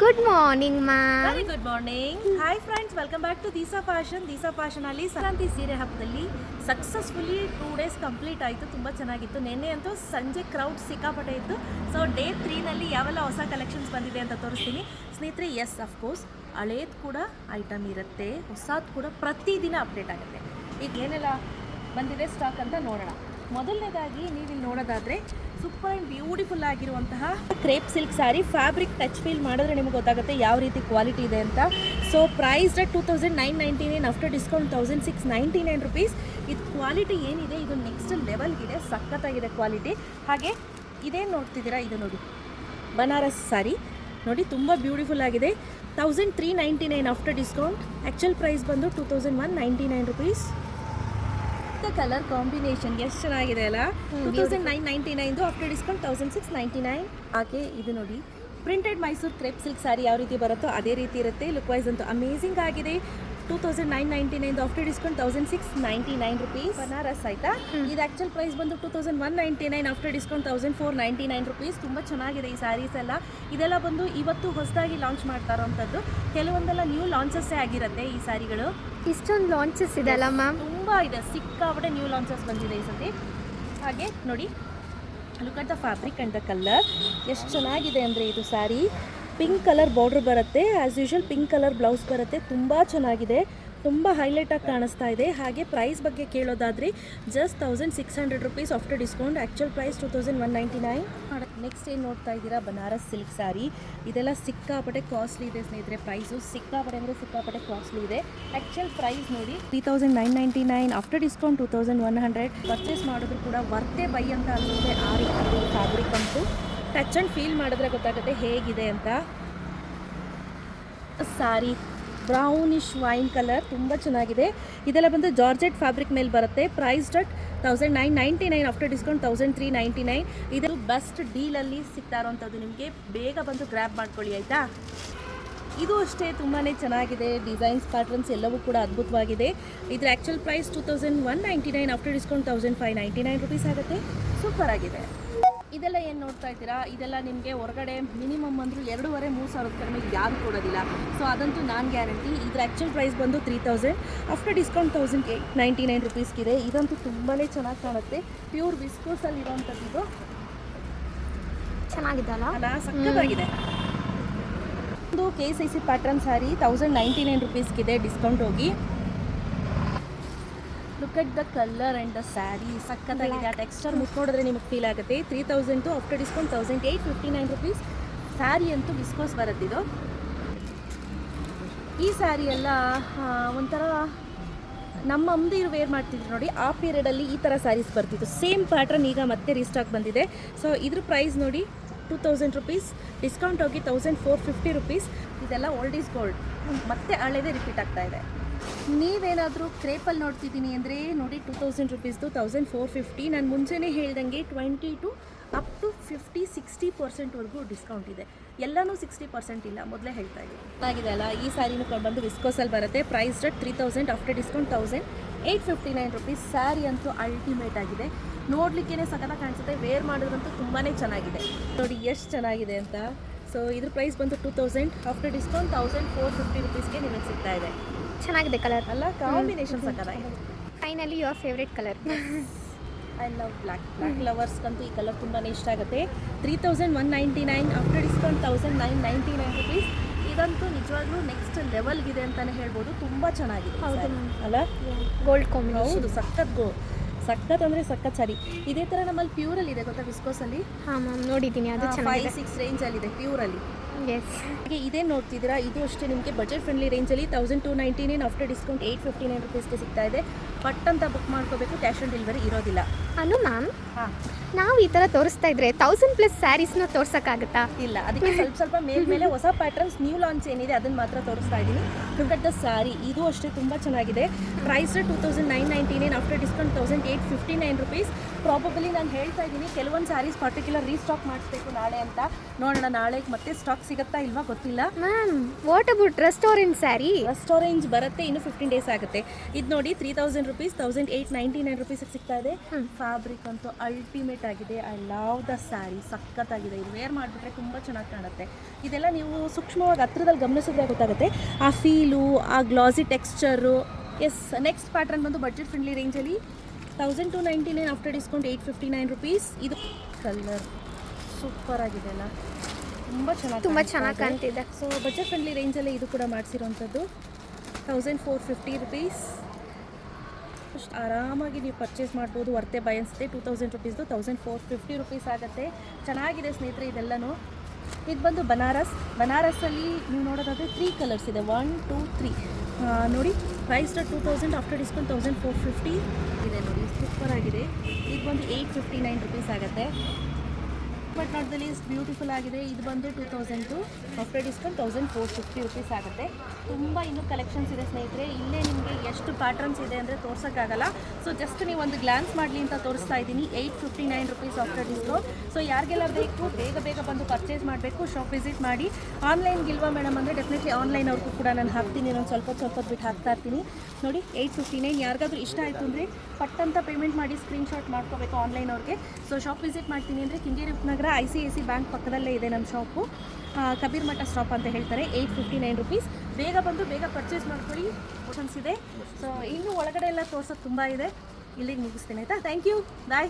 Good morning ma'am. Very good morning. Hi friends, welcome back to ದೀಸಾ fashion ಅಲ್ಲಿ ಸಂಕ್ರಾಂತಿ ಸೀರೆ ಹಬ್ಬದಲ್ಲಿ ಸಕ್ಸಸ್ಫುಲಿ 2 ಡೇಸ್ ಕಂಪ್ಲೀಟ್ ಆಯಿತು. ತುಂಬ ಚೆನ್ನಾಗಿತ್ತು. ನಿನ್ನೆ ಅಂತೂ ಸಂಜೆ ಕ್ರೌಡ್ ಸಿಕ್ಕಾಪಟ್ಟೆ ಇತ್ತು. ಸೊ ಡೇ 3ನಲ್ಲಿ ಯಾವೆಲ್ಲ ಹೊಸ ಕಲೆಕ್ಷನ್ಸ್ ಬಂದಿದೆ ಅಂತ ತೋರಿಸ್ತೀನಿ ಸ್ನೇಹಿತರೆ. ಎಸ್, ಅಫ್ಕೋರ್ಸ್ ಹಳೇದು ಕೂಡ ಐಟಮ್ ಇರುತ್ತೆ, ಹೊಸದು ಕೂಡ ಪ್ರತಿದಿನ ಅಪ್ಡೇಟ್ ಆಗುತ್ತೆ. ಈಗ ಏನೆಲ್ಲ ಬಂದಿದೆ ಸ್ಟಾಕ್ ಅಂತ ನೋಡೋಣ. ಮೊದಲನೇದಾಗಿ ನೀವಿಲ್ಲಿ ನೋಡೋದಾದರೆ ಸೂಪರ್ ಆ್ಯಂಡ್ ಬ್ಯೂಟಿಫುಲ್ ಆಗಿರುವಂತಹ crepe silk saree. Fabric touch feel ಮಾಡಿದ್ರೆ ನಿಮಗೆ ಗೊತ್ತಾಗುತ್ತೆ ಯಾವ ರೀತಿ ಕ್ವಾಲಿಟಿ ಇದೆ ಅಂತ. So price at 2999, after discount 1699 rupees. ಇದು ಕ್ವಾಲಿಟಿ ಏನಿದೆ ಇದು ನೆಕ್ಸ್ಟ್ ಲೆವೆಲ್ಗಿದೆ, ಸಖತ್ತಾಗಿದೆ ಕ್ವಾಲಿಟಿ. ಹಾಗೆ ಇದೇನು ನೋಡ್ತಿದ್ದೀರಾ, ಇದು ನೋಡಿ ಬನಾರಸ್ ಸ್ಯಾರಿ ನೋಡಿ, ತುಂಬ ಬ್ಯೂಟಿಫುಲ್ ಆಗಿದೆ. 1399 ಆಫ್ಟರ್ ಡಿಸ್ಕೌಂಟ್. ಆ್ಯಕ್ಚುಲ್ ಪ್ರೈಸ್ ಬಂದು 2199 ರುಪೀಸ್. ಕಲರ್ ಕಾಂಬಿನೇಷನ್ ಎಷ್ಟು ಚೆನ್ನಾಗಿದೆ ಅಲ್ಲ. 2999 ಆಫ್ಟರ್ ಡಿಸ್ಕೌಂಟ್ 1699. ಹಾಗೆ ಇದು ನೋಡಿ printed Mysuru crepe silk sari ಯಾವ ರೀತಿ ಬರುತ್ತೋ ಅದೇ ರೀತಿ ಇರುತ್ತೆ. ಲುಕ್ ವೈಸ್ ಅಂತೂ ಅಮೇಸಿಂಗ್ ಆಗಿದೆ. 2999 ಆಫ್ಟರ್ ಡಿಸ್ಕೌಂಟ್ 1699 ರುಪೀಸ್. ಬನಾರಸ್ ಆಯ್ತಾ. ಇದು ಆ್ಯಕ್ಚುಲ್ ಪ್ರೈಸ್ ಬಂದು 2199 ಆಫ್ಟರ್ ಡಿಸ್ಕೌಂಟ್ 1499 ರುಪೀಸ್. ತುಂಬ ಚೆನ್ನಾಗಿದೆ ಈ ಸ್ಯಾರೀಸ್ ಎಲ್ಲ. ಇದೆಲ್ಲ ಬಂದು ಇವತ್ತು ಹೊಸದಾಗಿ ಲಾಂಚ್ ಮಾಡ್ತಾ ಇರೋವಂಥದ್ದು. ಕೆಲವೊಂದೆಲ್ಲ ನ್ಯೂ ಲಾಂಚಸ್ಸೇ ಆಗಿರುತ್ತೆ ಈ ಸ್ಯಾರಿಗಳು. ಇಷ್ಟೊಂದು ಲಾಂಚಸ್ ಇದೆಲ್ಲ ಮ್ಯಾಮ್. ತುಂಬ ಇದೆ, ಸಿಕ್ಕಾಪಟ್ಟೆ ನ್ಯೂ ಲಾಂಚಸ್ ಬಂದಿದೆ ಈ ಸತಿ. ಹಾಗೆ ನೋಡಿ, look at the fabric and the colour ಎಷ್ಟು ಚೆನ್ನಾಗಿದೆ ಅಂದರೆ ಇದು ಸ್ಯಾರಿ. ಪಿಂಕ್ ಕಲರ್ ಬಾರ್ಡ್ರ್ ಬರುತ್ತೆ, as usual pink colour blouse ಬರುತ್ತೆ. ತುಂಬ ಚೆನ್ನಾಗಿದೆ, ತುಂಬ ಹೈಲೈಟಾಗಿ ಕಾಣಿಸ್ತಾ ಇದೆ. ಹಾಗೆ ಪ್ರೈಸ್ ಬಗ್ಗೆ ಕೇಳೋದಾದರೆ just 1600 rupees after discount. Actual price 2199. Next ಏನು ನೋಡ್ತಾ ಇದ್ದೀರಾ, ಬನಾರಸ್ ಸಿಲ್ಕ್ ಸ್ಯಾರಿ. ಇದೆಲ್ಲ ಸಿಕ್ಕಾಪಟ್ಟೆ ಕಾಸ್ಟ್ಲಿ ಇದೆ ಸ್ನೇಹಿತರೆ. ಪ್ರೈಸು ಸಿಕ್ಕಾಪಟ್ಟೆ ಅಂದರೆ ಸಿಕ್ಕಾಪಟ್ಟೆ ಕಾಸ್ಟ್ಲಿ ಇದೆ. ಆ್ಯಕ್ಚುಲ್ ಪ್ರೈಸ್ ನೋಡಿ 3999, ಆಫ್ಟರ್ ಡಿಸ್ಕೌಂಟ್ 2100. ಪರ್ಚೇಸ್ ಮಾಡಿದ್ರು ಕೂಡ ವರ್ತೆ ಬೈ ಅಂತ ಅನಿಸುತ್ತೆ. ಆ ರೀತಿ ಫ್ಯಾಬ್ರಿಕ್ ಅಂತೂ ಟಚ್ ಆ್ಯಂಡ್ ಫೀಲ್ ಮಾಡಿದ್ರೆ ಗೊತ್ತಾಗುತ್ತೆ ಹೇಗಿದೆ ಅಂತ. ಸ್ಯಾರಿ ಬ್ರೌನಿಶ್ ವೈನ್ ಕಲರ್ ತುಂಬ ಚೆನ್ನಾಗಿದೆ. ಇದೆಲ್ಲ ಬಂದು ಜಾರ್ಜೆಟ್ ಫ್ಯಾಬ್ರಿಕ್ ಮೇಲೆ ಬರುತ್ತೆ. Price at 1999 after discount 1399. ಇದು ಬೆಸ್ಟ್ ಡೀಲಲ್ಲಿ ಸಿಗ್ತಾ ಇರೋವಂಥದ್ದು. ನಿಮಗೆ ಬೇಗ ಬಂದು ಗ್ರ್ಯಾಬ್ ಮಾಡ್ಕೊಳ್ಳಿ ಆಯಿತಾ. ಇದು ಅಷ್ಟೇ ತುಂಬಾ ಚೆನ್ನಾಗಿದೆ. ಡಿಸೈನ್ಸ್ ಪ್ಯಾಟ್ರನ್ಸ್ ಎಲ್ಲವೂ ಕೂಡ ಅದ್ಭುತವಾಗಿದೆ. ಇದ್ರ actual price 2199, after discount 1599 rupees ಆಗುತ್ತೆ. ಸೂಪರ್ ಆಗಿದೆ. ಇದೆಲ್ಲ ಏನು ನೋಡ್ತಾ ಇದ್ದೀರಾ, ಇದೆಲ್ಲ ನಿಮಗೆ ಹೊರಗಡೆ ಮಿನಿಮಮ್ ಅಂದರೂ 2,500-3,000 ಕಡಿಮೆ ಯಾರು ಕೊಡೋದಿಲ್ಲ. ಸೊ ಅದಂತೂ ನಾನು ಗ್ಯಾರಂಟಿ. ಇದ್ರ ಆ್ಯಕ್ಚುಲ್ ಪ್ರೈಸ್ ಬಂದು 3000, ಆಫ್ಟರ್ ಡಿಸ್ಕೌಂಟ್ 1899 ರುಪೀಸ್ಗಿದೆ. ಇದಂತೂ ತುಂಬಾ ಚೆನ್ನಾಗಿ ಕಾಣುತ್ತೆ. ಪ್ಯೂರ್ ವಿಸ್ಕೋಸಲ್ಲಿ ಇರೋವಂಥದ್ದು. ಇದು ಚೆನ್ನಾಗಿದೆಲ್ಲ ಅಲ್ಲ, ಸಕ್ಕತ್ತಾಗಿದೆ. ಒಂದು KCC ಪ್ಯಾಟ್ರನ್ ಸ್ಯಾರಿ 1099 ರುಪೀಸ್ಗಿದೆ ಡಿಸ್ಕೌಂಟ್ ಹೋಗಿ. Look at the colour and the sari ಸಕ್ಕತ್ತಾಗಿದೆ. ಆ ಟೆಕ್ಸ್ಚರ್ ಮುಟ್ಕೊಡಿದ್ರೆ ನಿಮಗೆ ಫೀಲ್ ಆಗುತ್ತೆ. 3000 ಆಫ್ಟರ್ ಡಿಸ್ಕೌಂಟ್ 1859 ರುಪೀಸ್. ಸ್ಯಾರಿ ಅಂತೂ ವಿಸ್ಕೋಸ್ ಬರುತ್ತಿದ್ದು. ಈ ಸ್ಯಾರಿ ಎಲ್ಲ ಒಂಥರ ನಮ್ಮ ಅಮ್ಮದಿರು ವೇರ್ ಮಾಡ್ತಿದ್ರು ನೋಡಿ, ಆ ಪೀರಿಯಡಲ್ಲಿ ಈ ಥರ ಸ್ಯಾರೀಸ್ ಬರ್ತಿತ್ತು. ಸೇಮ್ ಪ್ಯಾಟ್ರನ್ ಈಗ ಮತ್ತೆ ರೀಸ್ಟಾಕ್ ಬಂದಿದೆ. ಸೊ ಇದ್ರ ಪ್ರೈಸ್ ನೋಡಿ 2000 ರುಪೀಸ್, ಡಿಸ್ಕೌಂಟ್ ಹೋಗಿ 1450 ರುಪೀಸ್. ಇದೆಲ್ಲ ಓಲ್ಡ್ ಈಸ್ ಗೋಲ್ಡ್, ಮತ್ತೆ ಹಳೇದೇ ರಿಪೀಟ್ ಆಗ್ತಾ ಇದೆ. ನೀವೇನಾದರೂ ಕ್ರೇಪಲ್ಲಿ ನೋಡ್ತಿದ್ದೀನಿ ಅಂದರೆ ನೋಡಿ 2000 ರುಪೀಸ್ದು 1450. ನಾನು ಮುಂಚೆನೇ ಹೇಳ್ದಂಗೆ 20 to ಅಪ್ ಟು 50-60% ಡಿಸ್ಕೌಂಟ್ ಇದೆ. ಎಲ್ಲನೂ 60% ಇಲ್ಲ, ಮೊದಲೇ ಹೇಳ್ತಾ ಇದ್ದೀನಿ. ಆಗಿದೆ ಅಲ್ಲ. ಈ ಸ್ಯಾರಿನೂ ಬಂದು ವಿಸ್ಕೋಸಲ್ಲಿ ಬರುತ್ತೆ. Price at 3000, after discount 1859 rupees. Saree ಅಂತೂ ಅಲ್ಟಿಮೇಟ್ ಆಗಿದೆ, ನೋಡಲಿಕ್ಕೇ ಸಖತ್ತಾಗಿ ಕಾಣಿಸುತ್ತೆ. ವೇರ್ ಮಾಡೋದಂತೂ ತುಂಬಾ ಚೆನ್ನಾಗಿದೆ. ನೋಡಿ ಎಷ್ಟು ಚೆನ್ನಾಗಿದೆ ಅಂತ. ಸೊ ಇದ್ರ ಪ್ರೈಸ್ ಬಂದು 2000, ಆಫ್ಟರ್ ಡಿಸ್ಕೌಂಟ್ 1450 ರುಪೀಸ್ಗೆ ನಿಮಗೆ ಸಿಗ್ತಾ ಇದೆ. ಚೆನ್ನಾಗಿದೆ ಕಲರ್ ಅಲ್ಲ, ಕಾಂಬಿನೇಷನ್ ಸಕ್ಕತ್ತಾಗಿದೆ. Finally your favourite colour. I love black ಲವರ್ಸ್ಗಂತೂ ಈ ಕಲರ್ ತುಂಬಾ ಇಷ್ಟ ಆಗುತ್ತೆ. 3199, ಆಫ್ಟರ್ ಡಿಸ್ಕೌಂಟ್ 1999 ರುಪೀಸ್. ಇದಂತೂ ನಿಜವಾಗ್ಲೂ ನೆಕ್ಸ್ಟ್ ಲೆವೆಲ್ಗಿದೆ ಅಂತಲೇ ಹೇಳ್ಬೋದು. ತುಂಬ ಚೆನ್ನಾಗಿದೆ ಅಲ್ಲ, ಗೋಲ್ಡ್ ಕಾಂಬಿನೇಷನ್. ಹೌದು, ಸಖತ್ ಅಂದರೆ ಸಖತ್ ಸ್ಯಾರಿ. ಇದೇ ಥರ ನಮ್ಮಲ್ಲಿ ಪ್ಯೂರಲ್ಲಿ ಇದೆ ಗೊತ್ತಾ, ವಿಸ್ಕೋಸಲ್ಲಿ. ಹಾಂ ಮ್ಯಾಮ್, ನೋಡಿದ್ದೀನಿ. ಅದು ಚೆನ್ನಾಗಿದೆ. 5-6 ರೇಂಜಲ್ಲಿದೆ ಪ್ಯೂರಲ್ಲಿ. ಎಸ್. ಹಾಗೆ ಇದೇನು ನೋಡ್ತಿದ್ದೀರಾ, ಇದು ಅಷ್ಟೇ ನಿಮಗೆ ಬಜೆಟ್ ಫ್ರೆಂಡ್ಲಿ ರೇಂಜಲ್ಲಿ 1299, ಆಫ್ಟರ್ ಡಿಸ್ಕೌಂಟ್ 859 ರುಪೀಸ್ಗೆ ಸಿಗ್ತಾ ಇದೆ. ಪಟ್ ಅಂತ ಬುಕ್ ಮಾಡ್ಕೋಬೇಕು, ಕ್ಯಾಶ್ ಆನ್ ಡೆಲಿವರಿ ಇರೋದಿಲ್ಲ. ಅನು ಮ್ಯಾಮ್, ಹಾಂ, ನಾವು ಈ ಥರ ತೋರಿಸ್ತಾ ಇದ್ರೆ 1000+ ಸ್ಯಾರೀಸ್ನ ತೋರ್ಸೋಕ್ಕಾಗುತ್ತಾ? ಇಲ್ಲ, ಅದಕ್ಕೆ ಸ್ವಲ್ಪ ಮೇಲೆ ಹೊಸ ಪ್ಯಾಟ್ರನ್ಸ್ ನ್ಯೂ ಲಾಂಚ್ ಏನಿದೆ ಅದನ್ನು ಮಾತ್ರ ತೋರಿಸ್ತಾ ಇದ್ದೀನಿ. Look at the saree. ಇದು ಅಷ್ಟೇ ತುಂಬ ಚೆನ್ನಾಗಿದೆ. Price 2999, after discount 1859 rupees. Probably ನಾನು ಹೇಳ್ತಾ ಇದ್ದೀನಿ, ಕೆಲವೊಂದು ಸ್ಯಾರೀಸ್ ಪರ್ಟಿಕ್ಯುಲರ್ ರೀಸ್ಟಾಕ್ ಮಾಡಿಸ್ಬೇಕು ನಾಳೆ ಅಂತ. ನೋಡೋಣ ನಾಳೆಗೆ ಮತ್ತೆ ಸ್ಟಾಕ್ ಸಿಗುತ್ತಾ ಇಲ್ವಾ ಗೊತ್ತಿಲ್ಲ. Ma'am, what about restaurant sari? Restaurant ಬರುತ್ತೆ, ಇನ್ನು 15 ಡೇಸ್ ಆಗುತ್ತೆ. ಇದು ನೋಡಿ 3000 ರುಪೀಸ್ 1899 ರುಪೀಸಿಗೆ ಸಿಗ್ತಾ ಇದೆ. ಫ್ಯಾಬ್ರಿಕ್ ಅಂತೂ ಅಲ್ಟಿಮೇಟ್ ಆಗಿದೆ. ಐ ಲವ್ ದ ಸ್ಯಾರಿ, ಸಖತ್ತಾಗಿದೆ. ಇದು ವೇರ್ ಮಾಡಿಬಿಟ್ರೆ ತುಂಬ ಚೆನ್ನಾಗಿ ಕಾಣುತ್ತೆ. ಇದೆಲ್ಲ ನೀವು ಸೂಕ್ಷ್ಮವಾಗಿ ಹತ್ರದಲ್ಲಿ ಗಮನಿಸಿದ್ರೆ ಗೊತ್ತಾಗುತ್ತೆ ಆ ಫೀಲು, ಆ ಗ್ಲಾಸಿ ಟೆಕ್ಸ್ಚರು. ಎಸ್, ನೆಕ್ಸ್ಟ್ ಪ್ಯಾಟ್ರನ್ ಬಂದು ಬಡ್ಜೆಟ್ ಫ್ರೆಂಡ್ಲಿ ರೇಂಜಲ್ಲಿ 1299 ಆಫ್ಟರ್ ಡಿಸ್ಕೌಂಟ್ 859 ರುಪೀಸ್. ಇದು ಕಲರ್ ಸೂಪರ್ ಆಗಿದೆ ಅಲ್ಲ, ತುಂಬ ಚೆನ್ನಾಗಿ ಕಾಣ್ತಿದೆ. ಸೊ ಬಜೆಟ್ ಫ್ರೆಂಡ್ಲಿ ರೇಂಜಲ್ಲೇ ಇದು ಕೂಡ ಮಾಡಿಸಿರೋವಂಥದ್ದು 1450 ರುಪೀಸ್. ಅಷ್ಟು ಆರಾಮಾಗಿ ನೀವು ಪರ್ಚೇಸ್ ಮಾಡ್ಬೋದು. ವರ್ತೆ ಬೈ ಅನಿಸುತ್ತೆ. 2000 ರುಪೀಸ್ದು 1450 ರುಪೀಸ್ ಆಗುತ್ತೆ. ಚೆನ್ನಾಗಿದೆ ಸ್ನೇಹಿತರೆ ಇದೆಲ್ಲನೂ. ಇದು ಬಂದು ಬನಾರಸ್ಸಲ್ಲಿ ನೀವು ನೋಡೋದಾದರೆ 3 ಕಲರ್ಸ್ ಇದೆ, 1 2 3 ನೋಡಿ. ಪ್ರೈಸ್ 2000 ಆಫ್ಟರ್ ಡಿಸ್ಕೌಂಟ್ 1450 ಇದೆ ನೋಡಿ, ಸೂಪರ್ ಆಗಿದೆ. ಇದು ಬಂದು 859 ರುಪೀಸ್ ಆಗುತ್ತೆ. ಬಟ್ ನೋಡ್ದಲ್ಲಿ ಬ್ಯೂಟಿಫುಲ್ ಆಗಿದೆ. ಇದು ಬಂದು 2000 ಆಫ್ಟರ್ ಡಿಸ್ಕೌಂಟ್ 1450 ರುಪೀಸ್ ಆಗುತ್ತೆ. ತುಂಬ ಇನ್ನೂ ಕಲೆಕ್ಷನ್ಸ್ ಇದೆ ಸ್ನೇಹಿತರೆ. ಇಲ್ಲೇ ನಿಮಗೆ ಎಷ್ಟು ಪ್ಯಾಟ್ರನ್ಸ್ ಇದೆ ಅಂದರೆ ತೋರ್ಸೋಕ್ಕಾಗಲ್ಲ. ಸೊ ಜಸ್ಟ್ ನೀವು ಒಂದು ಗ್ಲಾನ್ಸ್ ಮಾಡಲಿ ಅಂತ ತೋರಿಸ್ತಾ ಇದ್ದೀನಿ. 859 ರುಪೀಸ್ ಆಫ್ಟರ್ ಡಿಸ್ಕೌಂಟ್. ಸೊ ಯಾರಿಗೆಲ್ಲ ಬೇಕು ಬೇಗ ಬಂದು ಪರ್ಚೇಸ್ ಮಾಡಬೇಕು, ಶಾಪ್ ವಿಸಿಟ್ ಮಾಡಿ. ಆನ್ಲೈನ್ಗಿಲ್ವಾ ಮೇಡಮ್ ಅಂದರೆ ಡೆಫಿನೆಟ್ಲಿ ಆನ್ಲೈನ್ ಅವ್ರಿಗೂ ಕೂಡ ನಾನು ಹಾಕ್ತೀನಿ. ನಾನು ಸ್ವಲ್ಪ ಬಿಟ್ಟು ಹಾಕ್ತಾ ಇರ್ತೀನಿ ನೋಡಿ. 859. ಯಾರಿಗಾದ್ರೂ ಇಷ್ಟ ಆಯಿತು ಅಂದರೆ ಪಟ್ಟಂತ ಪೇಮೆಂಟ್ ಮಾಡಿ ಸ್ಕ್ರೀನ್ಶಾಟ್ ಮಾಡ್ಕೋಬೇಕು ಆನ್ಲೈನ್ ಅವ್ರಿಗೆ. ಸೊ ಶಾಪ್ ವಿಸಿಟ್ ಮಾಡ್ತೀನಿ ಅಂದರೆ ಕೆಂಗೇರಿ ಉಪನಗರ ICICI ಬ್ಯಾಂಕ್ ಪಕ್ಕದಲ್ಲೇ ಇದೆ ನಮ್ಮ ಶಾಪು. ಕಬೀರ್ ಮಠ ಸ್ಟಾಪ್ ಅಂತ ಹೇಳ್ತಾರೆ. 859 ರುಪೀಸ್. ಬೇಗ ಪರ್ಚೇಸ್ ಮಾಡ್ಕೊಳ್ಳಿ, ಆಪ್ಷನ್ಸ್ ಇದೆ. ಸೊ ಇನ್ನೂ ಒಳಗಡೆ ಎಲ್ಲ ತೋರ್ಸೋದು ತುಂಬ ಇದೆ. ಇಲ್ಲಿಗೆ ಮುಗಿಸ್ತೀನಿ ಆಯಿತಾ. Thank you, bye.